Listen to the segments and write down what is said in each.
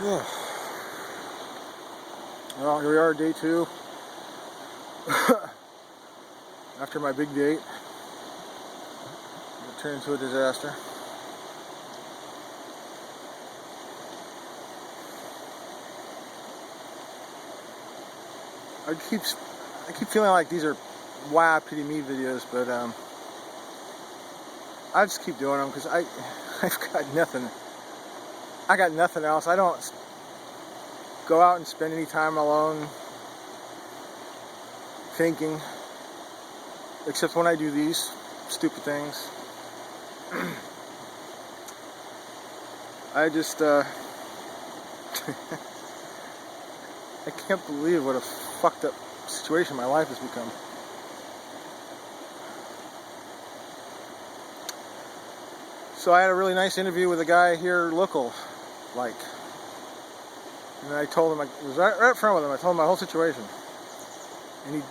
Yeah. Well, here we are, day 2. After my big date, it turned into a disaster. I keep feeling like these are wow, pity me videos, but I just keep doing them because I've got nothing. I got nothing else. I don't go out and spend any time alone thinking, except when I do these stupid things. I just I can't believe what a fucked up situation my life has become. So I had a really nice interview with a guy here local, and I told him, I was right up front with him, I told him my whole situation. And he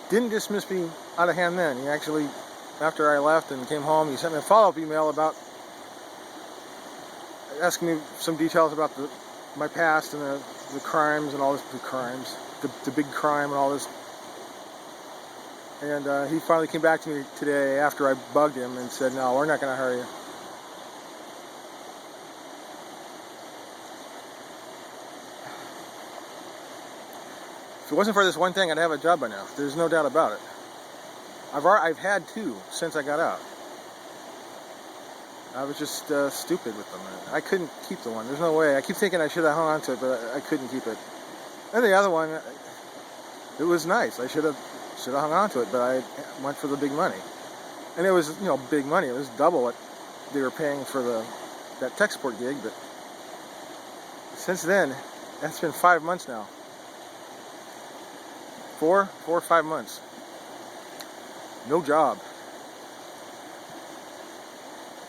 didn't dismiss me out of hand then. He actually, after I left and came home, he sent me a follow-up email about asking me some details about my past and the crimes and all this, the big crime and all this. And he finally came back to me today after I bugged him and said, no, we're not going to hire you. If it wasn't for this one thing, I'd have a job by now. There's no doubt about it. I've had 2 since I got out. I was just stupid with them. I couldn't keep the one. There's no way. I keep thinking I should have hung on to it, but I couldn't keep it. And the other one, it was nice. I should have hung on to it, but I went for the big money. And it was, big money. It was double what they were paying for that tech support gig. But since then, that's been 5 months now. 4 or 5 months. No job.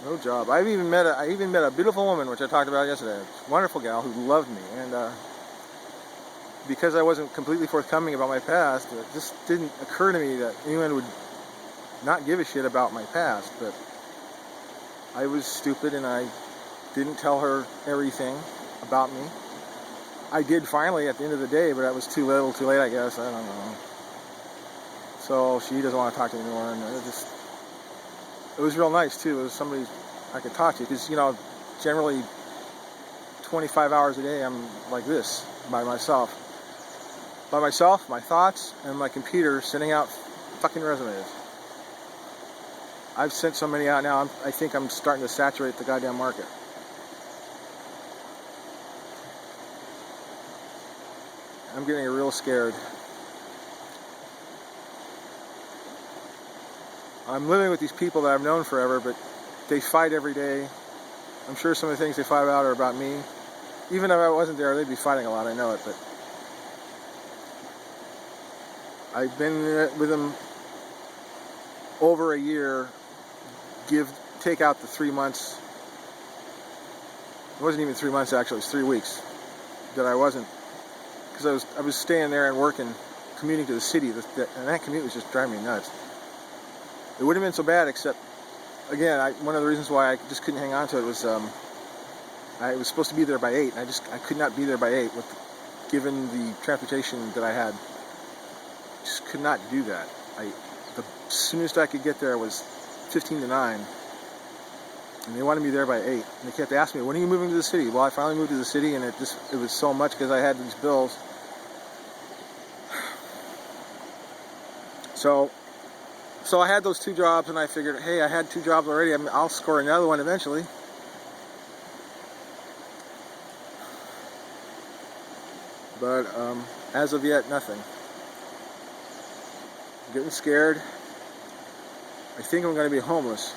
No job. I even met a beautiful woman, which I talked about yesterday. A wonderful gal who loved me, and because I wasn't completely forthcoming about my past, it just didn't occur to me that anyone would not give a shit about my past. But I was stupid, and I didn't tell her everything about me. I did finally at the end of the day, but that was too little, too late, I guess. I don't know. So she doesn't want to talk to me anymore, and it was real nice too. It was somebody I could talk to, because generally 25 hours a day I'm like this by myself, my thoughts, and my computer sending out fucking resumes. I've sent so many out now. I think I'm starting to saturate the goddamn market. I'm getting real scared. I'm living with these people that I've known forever, but they fight every day. I'm sure some of the things they fight about are about me. Even if I wasn't there, they'd be fighting a lot, I know it, but I've been with them over a year. Take out the 3 months. It wasn't even 3 months, actually. It was 3 weeks that I wasn't, because I was staying there and working, commuting to the city, and that commute was just driving me nuts. It wouldn't have been so bad, except, again, one of the reasons why I just couldn't hang on to it was I was supposed to be there by 8, and I could not be there by 8 given the transportation that I had. Just could not do that. The soonest I could get there was 15 to 9, and they wanted me there by 8. And they kept asking me, when are you moving to the city? Well, I finally moved to the city, and it was so much because I had these bills. So I had those 2 jobs, and I figured, hey, I had 2 jobs already. I'll score another one eventually. But as of yet, nothing. I'm getting scared. I think I'm going to be homeless.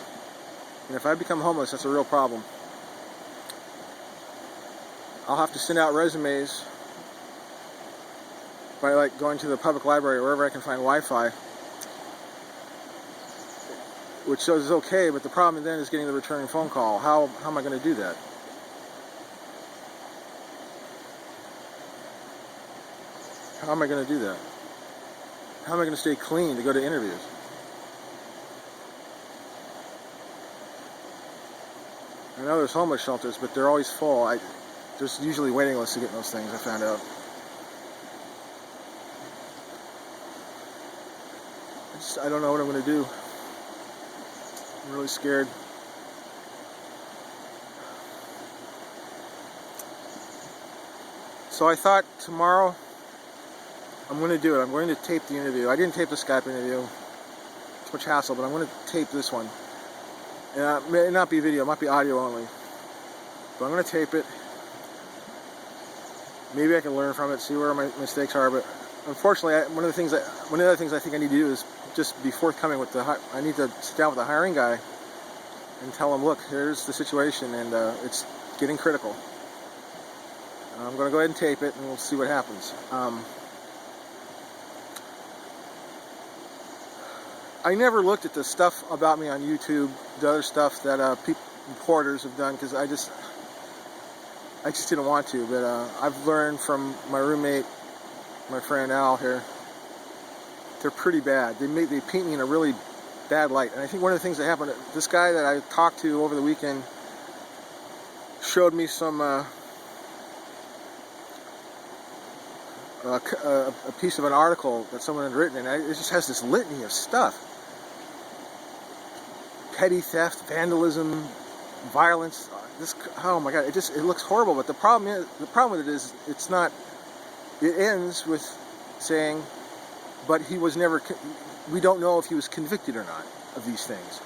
And if I become homeless, that's a real problem. I'll have to send out resumes by going to the public library or wherever I can find Wi-Fi, which shows it's okay, but the problem then is getting the returning phone call. How am I going to do that? How am I going to do that? How am I going to stay clean to go to interviews? I know there's homeless shelters, but they're always full. There's usually waiting lists to get those things, I found out. I don't know what I'm going to do. I'm really scared. So I thought tomorrow I'm going to do it. I'm going to tape the interview. I didn't tape the Skype interview. It's much hassle, but I'm going to tape this one. And it may not be video, it might be audio only. But I'm going to tape it. Maybe I can learn from it, see where my mistakes are. But unfortunately, one of the other things I think I need to do is just be forthcoming with I need to sit down with the hiring guy and tell him, look, here's the situation, and it's getting critical. I'm going to go ahead and tape it, and we'll see what happens. I never looked at the stuff about me on YouTube, the other stuff that reporters have done, because I just didn't want to. But I've learned from my roommate, my friend Al here, they're pretty bad. They paint me in a really bad light. And I think one of the things that happened, this guy that I talked to over the weekend showed me some a piece of an article that someone had written, and it just has this litany of stuff. Petty theft, vandalism, violence. Oh my God! It looks horrible. But the problem with it is it's not. It ends with saying, but he was never. We don't know if he was convicted or not of these things.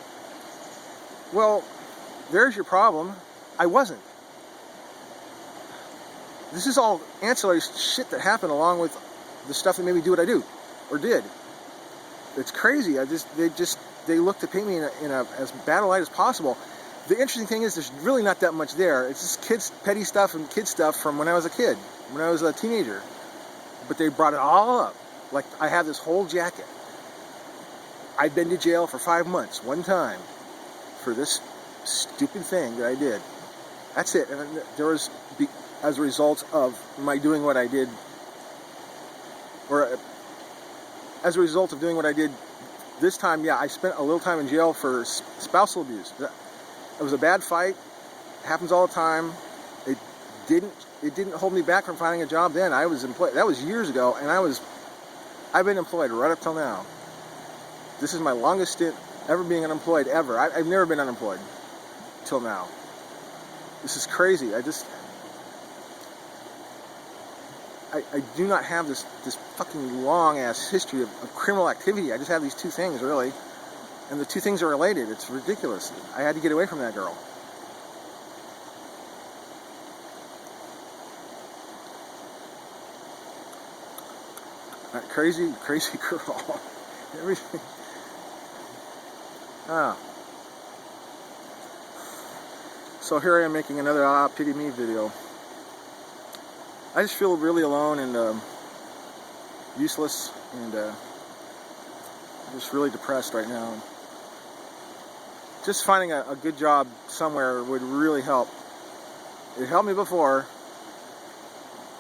Well, there's your problem. I wasn't. This is all ancillary shit that happened along with the stuff that made me do what I do or did. It's crazy. They look to paint me in a as bad a light as possible. The interesting thing is there's really not that much there. It's just petty stuff and kid stuff from when I was a kid, when I was a teenager. But they brought it all up. Like, I have this whole jacket. I've been to jail for 5 months, one time, for this stupid thing that I did. That's it. And there was, as a result of my doing what I did, or as a result of doing what I did this time, yeah, I spent a little time in jail for spousal abuse. It was a bad fight. It happens all the time. It didn't hold me back from finding a job then. I was employed. That was years ago, and I've been employed right up till now. This is my longest stint ever being unemployed, ever. I've never been unemployed till now. This is crazy. I do not have this fucking long-ass history of criminal activity. I just have these two things, really. And the two things are related. It's ridiculous. I had to get away from that girl. That crazy girl. Everything. So here I am making another pity me video. I just feel really alone and useless, and just really depressed right now. Just finding a good job somewhere would really help. It helped me before.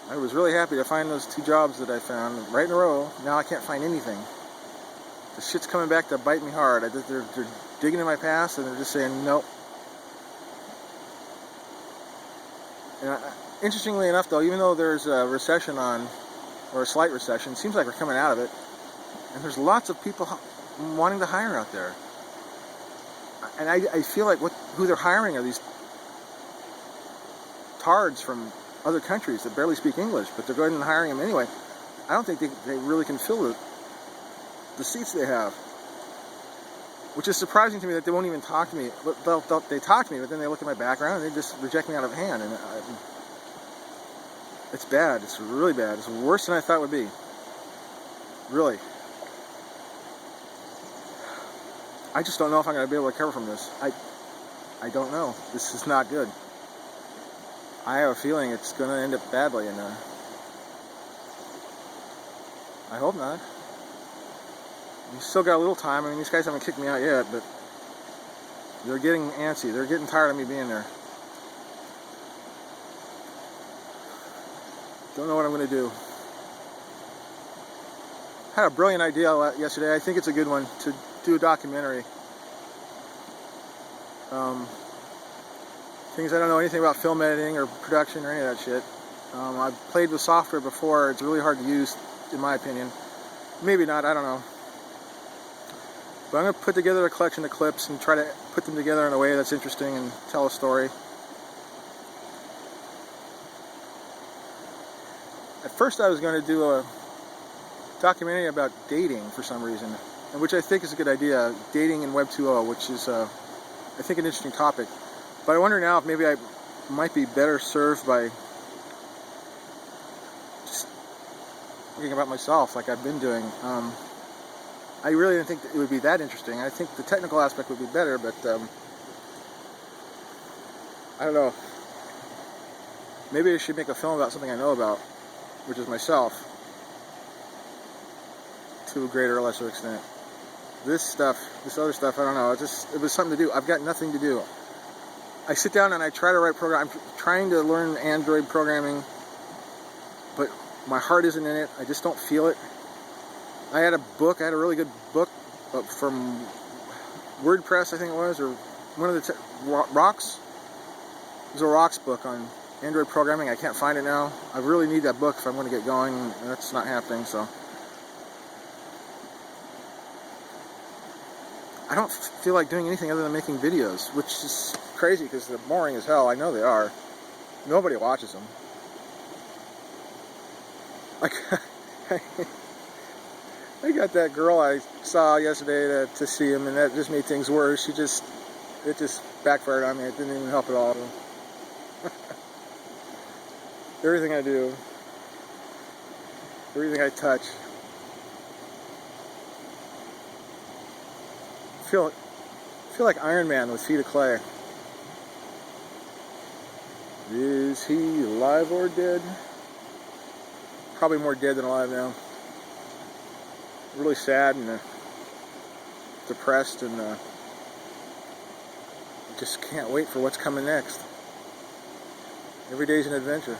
I was really happy to find those 2 jobs that I found right in a row. Now I can't find anything. The shit's coming back to bite me hard. They're digging in my past, and they're just saying nope. And interestingly enough, though, even though there's a recession on, or a slight recession, it seems like we're coming out of it, and there's lots of people wanting to hire out there. And I feel like who they're hiring are these tards from other countries that barely speak English, but they're going and hiring them anyway. I don't think they really can fill the seats they have, which is surprising to me that they won't even talk to me. They talk to me, but then they look at my background and they just reject me out of hand. And it's bad. It's really bad. It's worse than I thought it would be. Really. I just don't know if I'm going to be able to recover from this. I don't know. This is not good. I have a feeling it's going to end up badly, and I hope not. We still got a little time. I mean, these guys haven't kicked me out yet, but they're getting antsy. They're getting tired of me being there. Don't know what I'm going to do. I had a brilliant idea yesterday. I think it's a good one, to do a documentary. things I don't know anything about film editing or production or any of that shit. I've played with software before. It's really hard to use, in my opinion. Maybe not, I don't know. But I'm going to put together a collection of clips and try to put them together in a way that's interesting and tell a story. At first I was going to do a documentary about dating for some reason, and which I think is a good idea, dating in Web 2.0, which is, I think, an interesting topic. But I wonder now if maybe I might be better served by just thinking about myself like I've been doing. I really didn't think that it would be that interesting. I think the technical aspect would be better, but I don't know. Maybe I should make a film about something I know about, which is myself, to a greater or lesser extent. This other stuff, I don't know. It was something to do. I've got nothing to do. I sit down and I try to write program. I'm trying to learn Android programming, but my heart isn't in it. I just don't feel it. I had a really good book from WordPress, I think it was, or one of the Rocks. It was a Rocks book on Android programming. I can't find it now. I really need that book if I'm going to get going, and that's not happening, so. I don't feel like doing anything other than making videos, which is crazy because they're boring as hell. I know they are. Nobody watches them. Like, I got that girl I saw yesterday to see him, and that just made things worse. It just backfired on me. It didn't even help at all. Everything I do, everything I touch, I feel like Iron Man with feet of clay. Is he alive or dead? Probably more dead than alive now. Really sad and depressed, and just can't wait for what's coming next. Every day's an adventure.